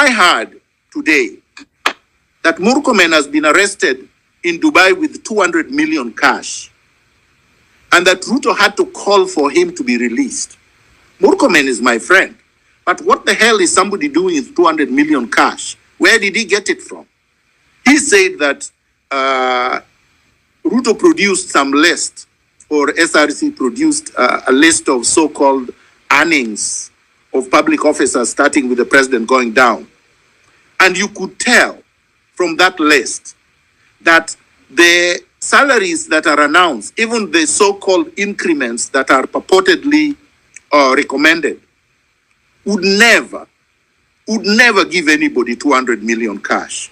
I heard today that Murkomen has been arrested in Dubai with 200 million cash, and that Ruto had to call for him to be released. Murkomen is my friend, but what the hell is somebody doing with 200 million cash? Where did he get it from? He said that Ruto produced some list, or SRC produced a list of so-called earnings of public officers, starting with the president going down. And you could tell from that list that the salaries that are announced, even the so-called increments that are purportedly recommended, would never give anybody 200 million cash.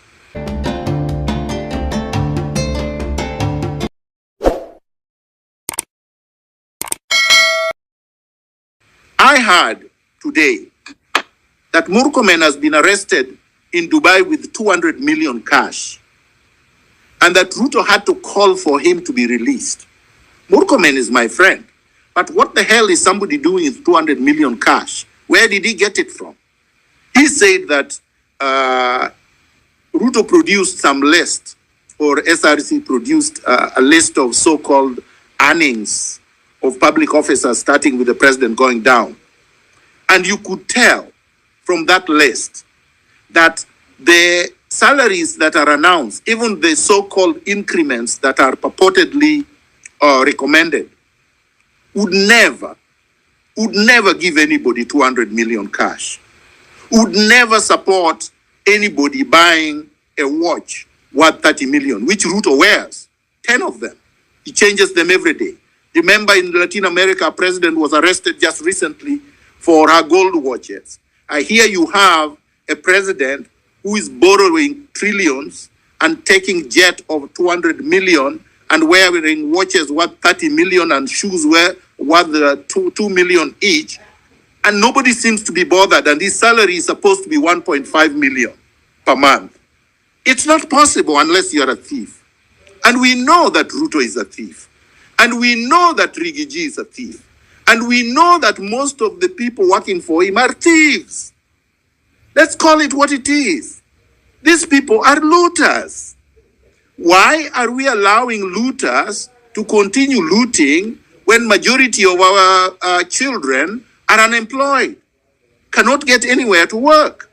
I heard today that Murkomen has been arrested in Dubai with 200 million cash, and that Ruto had to call for him to be released. Murkomen is my friend, but what the hell is somebody doing with 200 million cash? Where did he get it from? He said that Ruto produced some list, or SRC produced a list of so-called earnings of public officers, starting with the president going down. And you could tell from that list that the salaries that are announced, even the so-called increments that are purportedly recommended, would never give anybody 200 million cash, would never support anybody buying a watch worth 30 million, which Ruto wears, 10 of them. He changes them every day. Remember, in Latin America, a president was arrested just recently for her gold watches. I hear you have a president who is borrowing trillions and taking jet of 200 million and wearing watches worth 30 million and shoes worth 2 million each. And nobody seems to be bothered. And his salary is supposed to be 1.5 million per month. It's not possible unless you're a thief. And we know that Ruto is a thief. And we know that Rigiji is a thief. And we know that most of the people working for him are thieves. Let's call it what it is. These people are looters. Why are we allowing looters to continue looting when majority of our children are unemployed, cannot get anywhere to work?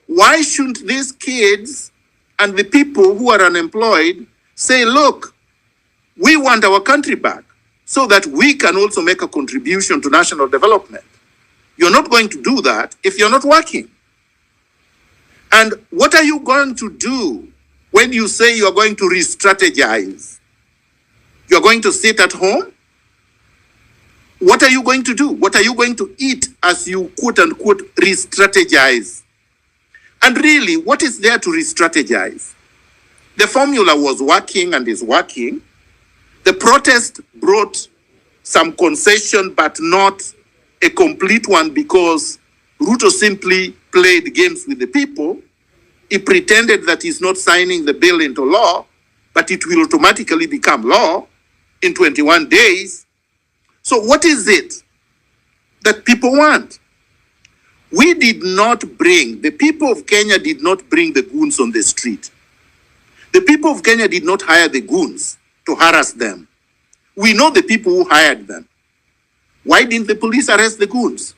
Why shouldn't these kids and the people who are unemployed say, look, we want our country back so that we can also make a contribution to national development? You're not going to do that if you're not working. And what are you going to do when you say you're going to re-strategize? You're going to sit at home? What are you going to do? What are you going to eat as you quote-unquote re-strategize? And really, what is there to re-strategize? The formula was working and is working. The protest brought some concession, but not a complete one, because Ruto simply played games with the people. He pretended that he's not signing the bill into law, but it will automatically become law in 21 days. So what is it that people want? We did not bring, the people of Kenya did not bring the goons on the street. The people of Kenya did not hire the goons to harass them. We know the people who hired them. Why didn't the police arrest the goons?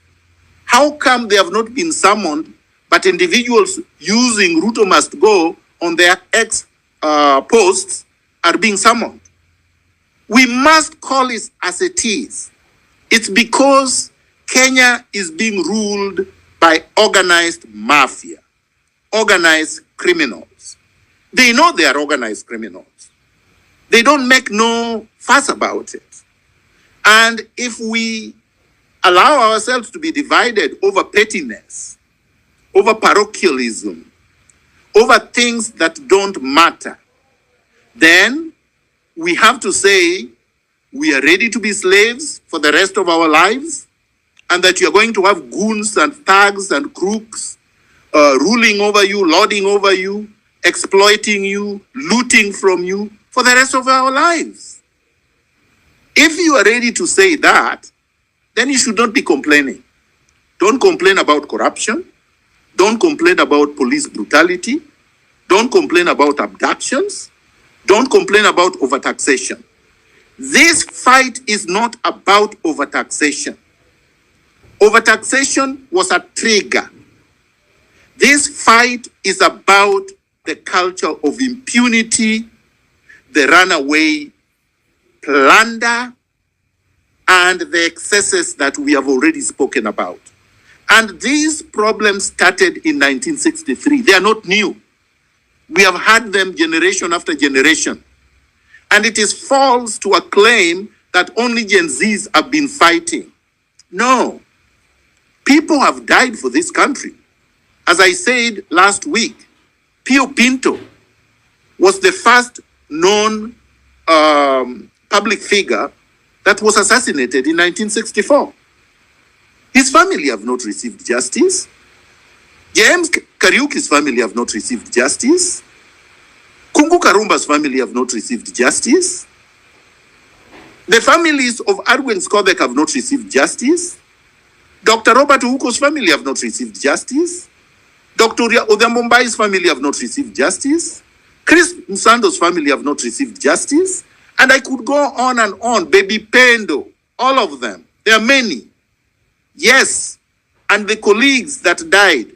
How come they have not been summoned, but individuals using Ruto must go on their ex posts are being summoned? We must call it as it is. It's because Kenya is being ruled by organized mafia, organized criminals. They know they are organized criminals. They don't make no fuss about it. And if we allow ourselves to be divided over pettiness, over parochialism, over things that don't matter, then we have to say we are ready to be slaves for the rest of our lives, and that you're going to have goons and thugs and crooks ruling over you, lording over you, exploiting you, looting from you for the rest of our lives. If you are ready to say that, then you should not be complaining. Don't complain about corruption. Don't complain about police brutality. Don't complain about abductions. Don't complain about overtaxation. This fight is not about overtaxation. Overtaxation was a trigger. This fight is about the culture of impunity, the runaway plunder, and the excesses that we have already spoken about. And these problems started in 1963. They are not new. We have had them generation after generation. And it is false to acclaim that only Gen Zs have been fighting. No. People have died for this country. As I said last week, Pio Pinto was the first known public figure that was assassinated in 1964. His family have not received justice. James Kariuki's family have not received justice. Kungu Karumba's family have not received justice. The families of Arwen Skovek have not received justice. Dr. Robert Uko's family have not received justice. Dr. Odhiambombai's family have not received justice. Chris Musando's family have not received justice. And I could go on and on. Baby Pendo, all of them. There are many. Yes. And the colleagues that died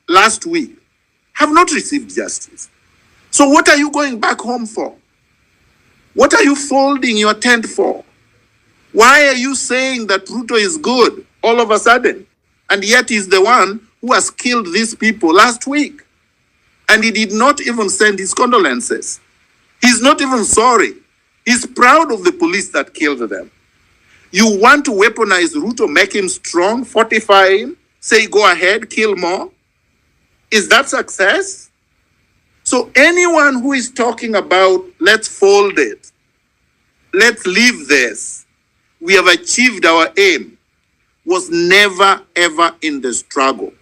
last week have not received justice. So what are you going back home for? What are you folding your tent for? Why are you saying that Ruto is good all of a sudden? And yet he's the one who has killed these people last week. And he did not even send his condolences. He's not even sorry. He's proud of the police that killed them. You want to weaponize Ruto, make him strong, fortify him, say go ahead, kill more? Is that success? So anyone who is talking about let's fold it, let's leave this, we have achieved our aim, was never ever in the struggle,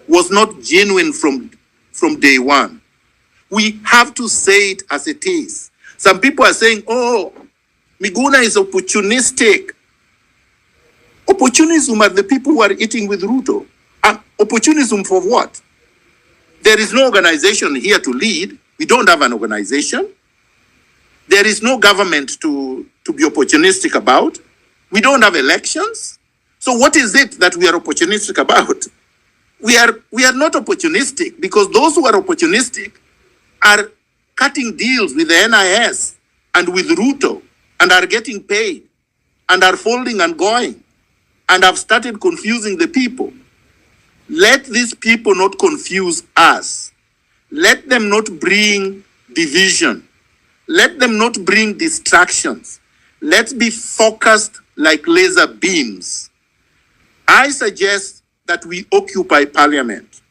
was not genuine from day one. We have to say it as it is. Some people are saying, oh, Miguna is opportunistic. Opportunism are the people who are eating with Ruto. Opportunism for what? There is no organization here to lead. We don't have an organization. There is no government to be opportunistic about. We don't have elections. So what is it that we are opportunistic about? We are not opportunistic, because those who are opportunistic are cutting deals with the NIS and with Ruto and are getting paid and are folding and going and have started confusing the people. Let these people not confuse us. Let them not bring division. Let them not bring distractions. Let's be focused like laser beams. I suggest that we occupy parliament.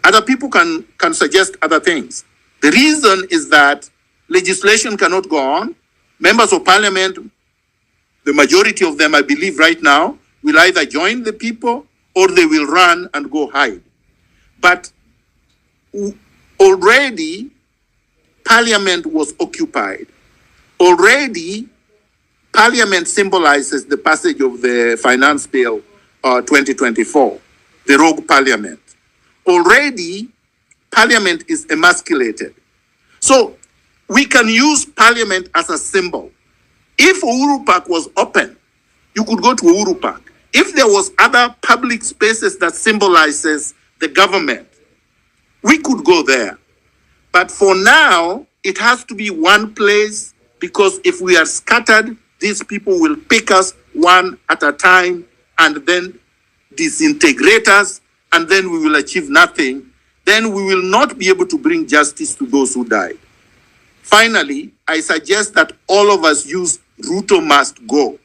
Other people can suggest other things. The reason is that legislation cannot go on. Members of parliament, the majority of them, I believe right now, will either join the people or they will run and go hide. But already, parliament was occupied. Already, parliament symbolizes the passage of the finance bill 2024, the rogue parliament. Already, parliament is emasculated. So we can use parliament as a symbol. If Uhuru Park was open, you could go to Uhuru Park. If there was other public spaces that symbolizes the government, we could go there. But for now, it has to be one place, because if we are scattered, these people will pick us one at a time and then disintegrate us, and then we will achieve nothing. Then we will not be able to bring justice to those who died. Finally, I suggest that all of us use Ruto must go.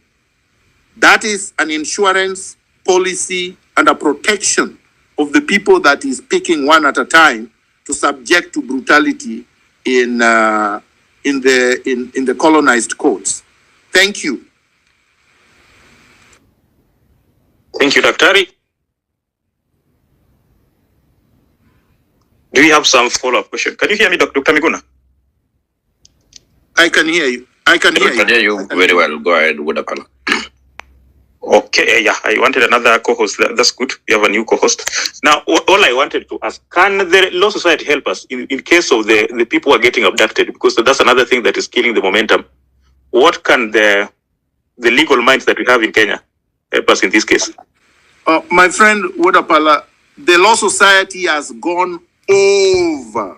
That is an insurance policy and a protection of the people that is picking one at a time to subject to brutality in the colonized courts. Thank you. Thank you, Daktari. Do you have some follow-up question? Can you hear me, Dr. Miguna? I can hear you. I can hear you very well. Go ahead with the panel. Okay, yeah, I wanted another co-host. That's good. We have a new co-host. Now, all I wanted to ask, can the Law Society help us in case of the people who are getting abducted? Because that's another thing that is killing the momentum. What can the legal minds that we have in Kenya help us in this case? My friend Wodapala, the Law Society has gone over